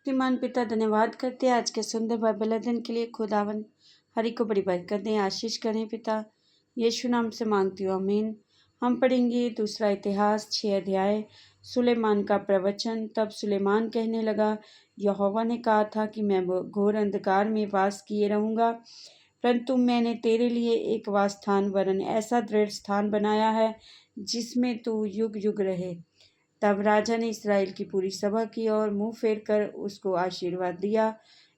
कीर्तिमान पिता धन्यवाद करते हैं आज के सुंदर बाइबल अध्ययन के लिए। खुदावन हरि को बड़ी बरकत दें, आशीष करें। पिता यीशु नाम से मांगती हूँ, आमीन। हम पढ़ेंगे दूसरा इतिहास 6 अध्याय, सुलेमान का प्रवचन। तब सुलेमान कहने लगा, यहोवा ने कहा था कि मैं घोर अंधकार में वास किए रहूँगा, परंतु मैंने तेरे लिए एक वासस्थान वरन ऐसा दृढ़ स्थान बनाया है जिसमें तू युग युग रहे। तब राजा ने इस्राएल की पूरी सभा की और मुंह फेर कर उसको आशीर्वाद दिया।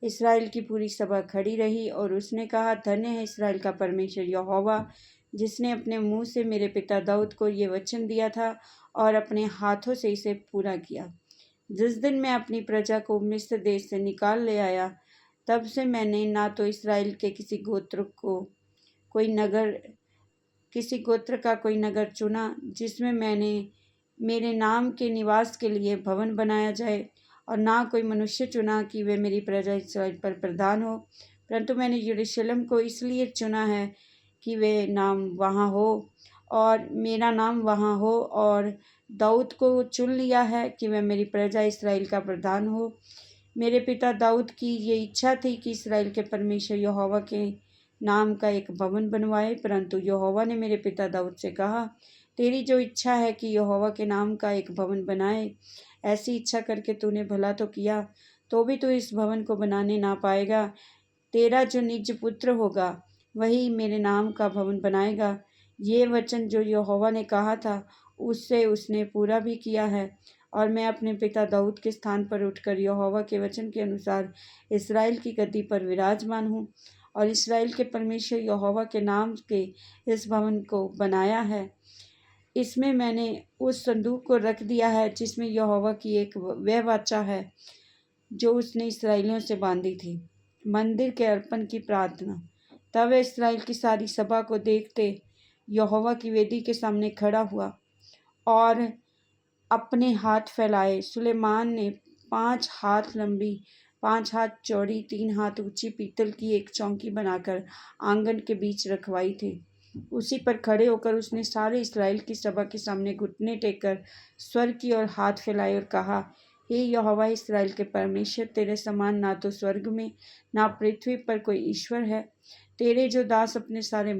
इस्राएल की पूरी सभा खड़ी रही और उसने कहा, धन्य है इस्राएल का परमेश्वर यहोवा, जिसने अपने मुंह से मेरे पिता दाऊद को ये वचन दिया था और अपने हाथों से इसे पूरा किया। जिस दिन मैं अपनी प्रजा को मिस्र देश से निकाल ले आया, तब से मैंने ना तो इस्राएल के किसी गोत्र का कोई नगर चुना जिसमें मेरे नाम के निवास के लिए भवन बनाया जाए, और ना कोई मनुष्य चुना कि वे मेरी प्रजा इस्राएल पर प्रधान हो, परंतु मैंने यरूशलेम को इसलिए चुना है कि वे नाम वहाँ हो और मेरा नाम वहाँ हो, और दाऊद को चुन लिया है कि वह मेरी प्रजा इस्राएल का प्रधान हो। मेरे पिता दाऊद की ये इच्छा थी कि इस्राएल के परमेश्वर यहोवा के नाम का एक भवन बनवाए, परंतु यहोवा ने मेरे पिता दाऊद से कहा, तेरी जो इच्छा है कि यहोवा के नाम का एक भवन बनाए, ऐसी इच्छा करके तूने भला तो किया, तो भी तू इस भवन को बनाने ना पाएगा। तेरा जो निज पुत्र होगा वही मेरे नाम का भवन बनाएगा। ये वचन जो यहोवा ने कहा था उससे उसने पूरा भी किया है, और मैं अपने पिता दाऊद के स्थान पर उठकर यहोवा के वचन के अनुसार इस्राएल की गद्दी पर विराजमान हूँ, और इस्राएल के परमेश्वर यहोवा के नाम के इस भवन को बनाया है। इसमें मैंने उस संदूक को रख दिया है जिसमें यहोवा की एक वह वाचा है जो उसने इसराइलियों से बांधी थी, मंदिर के अर्पण की प्रार्थना। तब वह इसराइल की सारी सभा को देखते यहोवा की वेदी के सामने खड़ा हुआ और अपने हाथ फैलाए। सुलेमान ने 5 हाथ लंबी, 5 हाथ चौड़ी, 3 हाथ ऊंची पीतल की एक चौकी बनाकर आंगन के बीच रखवाई थी। उसी पर खड़े होकर उसने सारे इस्राएल की सभा के सामने घुटने टेककर स्वर्ग की ओर हाथ फैलाए और कहा, हे यहोवा इस्राएल के परमेश्वर, तेरे समान ना तो स्वर्ग में ना पृथ्वी पर कोई ईश्वर है। तेरे जो दास अपने सारे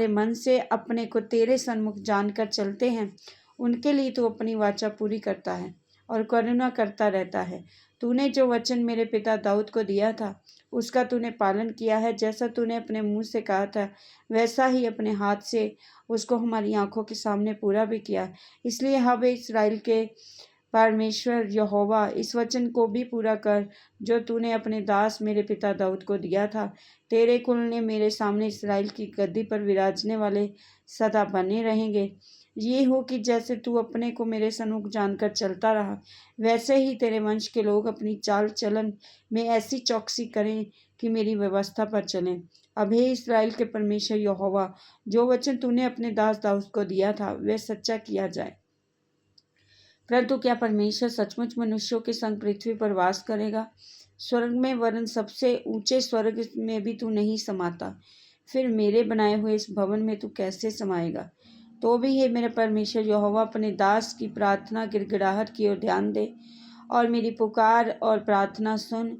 मन से अपने को तेरे सन्मुख जानकर चलते हैं, उनके लिए तू अपनी वाचा पूरी करता है और करुणा करता रहता है। तूने जो वचन मेरे पिता दाऊद को दिया था उसका तूने पालन किया है। जैसा तूने अपने मुंह से कहा था वैसा ही अपने हाथ से उसको हमारी आंखों के सामने पूरा भी किया। इसलिए अब इस्राएल के परमेश्वर यहोवा, इस वचन को भी पूरा कर जो तूने अपने दास मेरे पिता दाऊद को दिया था। तेरे कुल ने मेरे सामने इस्राएल की गद्दी पर विराजने वाले सदा बने रहेंगे। ये हो कि जैसे तू अपने को मेरे सन्मुख जानकर चलता रहा, वैसे ही तेरे वंश के लोग अपनी चाल चलन में ऐसी चौकसी करें कि मेरी व्यवस्था पर चलें। अब हे इस्राएल के परमेश्वर यहोवा, जो वचन तूने अपने दास दाऊद को दिया था वह सच्चा किया जाए। परंतु क्या परमेश्वर सचमुच मनुष्यों के संग पृथ्वी पर वास करेगा? स्वर्ग में वरन सबसे ऊंचे स्वर्ग में भी तू नहीं समाता, फिर मेरे बनाए हुए इस भवन में तू कैसे समाएगा? तो भी हे मेरे परमेश्वर यहोवा, अपने दास की प्रार्थना गिड़गिड़ाहट की ओर ध्यान दे और मेरी पुकार और प्रार्थना सुन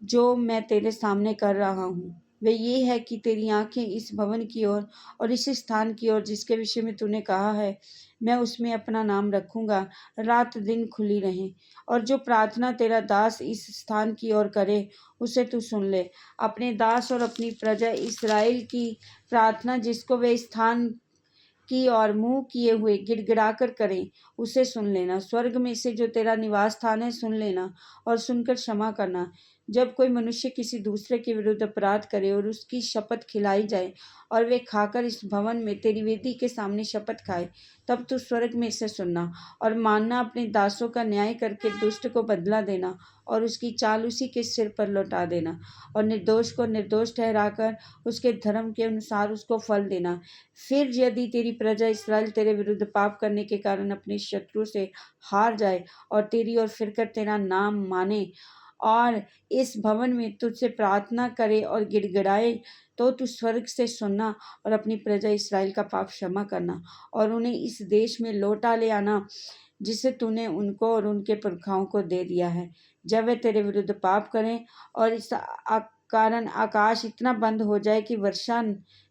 जो मैं तेरे सामने कर रहा हूँ। वे ये है कि तेरी आंखें इस भवन की ओर और इस स्थान की ओर जिसके विषय में तूने कहा है मैं उसमें अपना नाम रखूंगा, रात दिन खुली रहें। और जो प्रार्थना तेरा दास इस स्थान की ओर करे उसे तू सुन ले। अपने दास और अपनी प्रजा इस्राएल की प्रार्थना जिसको वे स्थान की और मुंह किए हुए गिड़गिड़ाकर करें, उसे सुन लेना। स्वर्ग में से जो तेरा निवास स्थान है सुन लेना और सुनकर क्षमा करना। जब कोई मनुष्य किसी दूसरे के विरुद्ध अपराध करे और उसकी शपथ खिलाई जाए और वे खाकर इस भवन में तेरी वेदी के सामने शपथ खाए, तब तू स्वर्ग में से सुनना और मानना, अपने दासों का न्याय करके दुष्ट को बदला देना और उसकी चाल उसी के सिर पर लौटा देना, और निर्दोष को निर्दोष ठहराकर उसके धर्म के अनुसार उसको फल देना। फिर यदि तेरी प्रजा इस्राएल तेरे विरुद्ध पाप करने के कारण अपने शत्रु से हार जाए और तेरी ओर फिरकर तेरा नाम माने और इस भवन में तुझसे प्रार्थना करे और गिड़गिड़ाए, तो तू स्वर्ग से सुनना और अपनी प्रजा इस्राएल का पाप क्षमा करना और उन्हें इस देश में लौटा ले आना जिसे तूने उनको और उनके पुरखाओं को दे दिया है। जब वे तेरे विरुद्ध पाप करें और इस कारण आकाश इतना बंद हो जाए कि वर्षा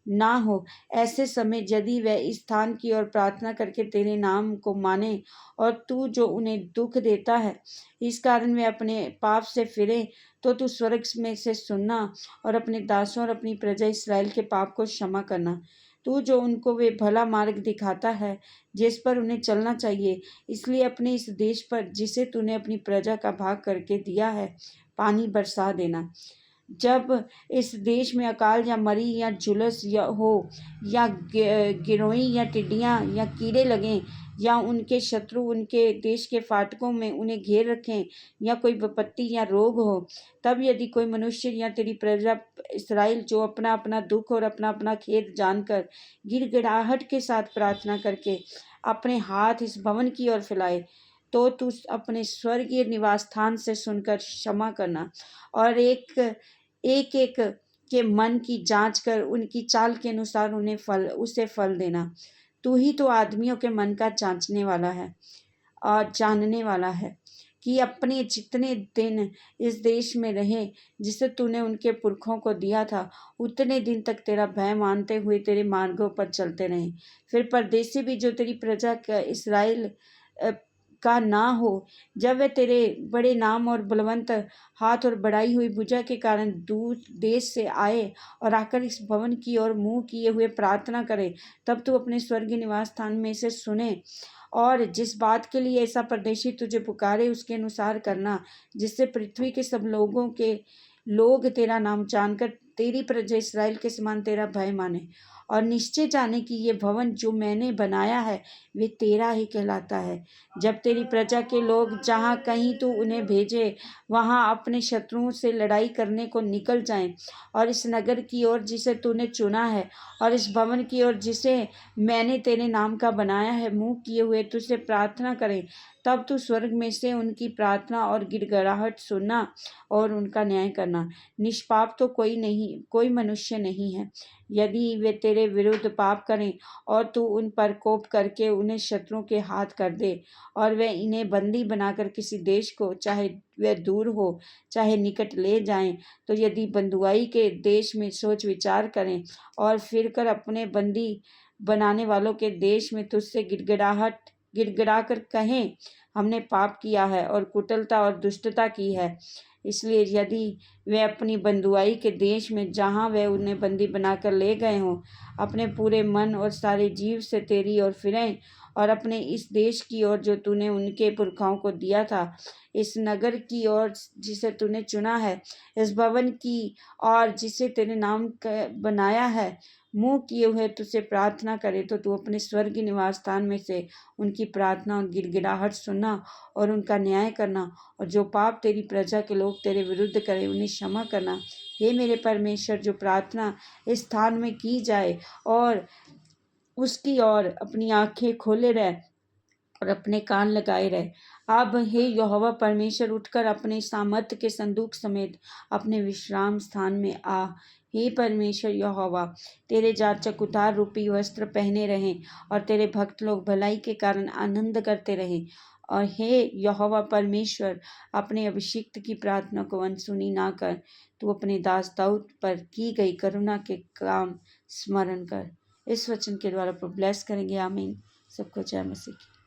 ना हो, ऐसे समय यदि वह इस स्थान की ओर प्रार्थना करके तेरे नाम को माने और तू जो उन्हें दुख देता है इस कारण वे अपने पाप से फिरे, तो तू स्वर्ग में से सुनना और अपने दासों और अपनी प्रजा इस्राएल के पाप को क्षमा करना। तू जो उनको वे भला मार्ग दिखाता है जिस पर उन्हें चलना चाहिए, इसलिए अपने इस देश पर जिसे तूने अपनी प्रजा का भाग करके दिया है पानी बरसा देना। जब इस देश में अकाल या मरी या जुलस या हो या गिरोही या टिड्डियाँ या कीड़े लगें या उनके शत्रु उनके देश के फाटकों में उन्हें घेर रखें या कोई विपत्ति या रोग हो, तब यदि कोई मनुष्य या तेरी प्रजा इस्राएल जो अपना अपना दुख और अपना अपना खेद जानकर गिड़गिड़ाहट के साथ प्रार्थना करके अपने हाथ इस भवन की ओर फैलाए, तो तू अपने स्वर्गीय निवास स्थान से सुनकर क्षमा करना और एक एक के मन की जांच कर उनकी चाल के अनुसार उसे फल देना। तू ही तो आदमियों के मन का जांचने वाला है और जानने वाला है कि अपने जितने दिन इस देश में रहे जिसे तूने उनके पुरखों को दिया था, उतने दिन तक तेरा भय मानते हुए तेरे मार्गों पर चलते रहे। फिर परदेसी भी जो तेरी प्रजा का इस्राएल का ना हो, जब वे तेरे बड़े नाम और बलवंत हाथ और बढ़ाई हुई भुजा के कारण दूर देश से आए और आकर इस भवन की ओर मुंह किए हुए प्रार्थना करे, तब तू अपने स्वर्गीय निवास स्थान में से सुने और जिस बात के लिए ऐसा परदेशी तुझे पुकारे उसके अनुसार करना, जिससे पृथ्वी के सब लोग तेरा नाम जानकर तेरी प्रजा इस्राएल के समान तेरा भय माने और निश्चय जाने कि ये भवन जो मैंने बनाया है वे तेरा ही कहलाता है। जब तेरी प्रजा के लोग जहाँ कहीं तू उन्हें भेजे वहाँ अपने शत्रुओं से लड़ाई करने को निकल जाएं और इस नगर की ओर जिसे तूने चुना है और इस भवन की ओर जिसे मैंने तेरे नाम का बनाया है मुंह किए हुए तुझसे प्रार्थना करें, तब तू स्वर्ग में से उनकी प्रार्थना और गिड़गिड़ाहट सुनना और उनका न्याय करना। निष्पाप तो कोई मनुष्य नहीं है। यदि वे तेरे विरुद्ध पाप करें और तू उन पर कोप करके उन्हें शत्रुओं के हाथ कर दे और वे इन्हें बंदी बनाकर किसी देश को चाहे वे दूर हो चाहे निकट ले जाएं, तो यदि बंधुआई के देश में सोच विचार करें और फिर कर अपने बंदी बनाने वालों के देश में तुझसे गिड़गिड़ा कर कहें, हमने पाप किया है और कुटिलता और दुष्टता की है, इसलिए यदि वे अपनी बंधुआई के देश में जहाँ वे उन्हें बंदी बनाकर ले गए हों अपने पूरे मन और सारे जीव से तेरी ओर फिरें और अपने इस देश की ओर जो तूने उनके पुरखाओं को दिया था, इस नगर की ओर जिसे तूने चुना है, इस भवन की और जिसे तेरे नाम का बनाया है मुंह किए हुए तुझसे प्रार्थना करे, तो तू अपने स्वर्गीय निवास स्थान में से उनकी प्रार्थना और गिड़गिड़ाहट सुनना और उनका न्याय करना और जो पाप तेरी प्रजा के लोग तेरे विरुद्ध करें उन्हें क्षमा करना। हे मेरे परमेश्वर, जो प्रार्थना इस स्थान में की जाए और उसकी ओर अपनी आंखें खोले रहे और अपने कान लगाए रहे। अब हे यहोवा परमेश्वर, उठकर अपने सामर्थ्य के संदूक समेत अपने विश्राम स्थान में आ। हे परमेश्वर यहोवा, तेरे जाचक उद्धार रूपी वस्त्र पहने रहें और तेरे भक्त लोग भलाई के कारण आनंद करते रहें। और हे यहोवा परमेश्वर, अपने अभिषिक्त की प्रार्थना को अनसुनी ना कर। तू अपने दास दाऊद पर की गई करुणा के काम स्मरण कर। इस वचन के द्वारा ब्लेस करेंगे। आमीन। सबको जय मसीह की।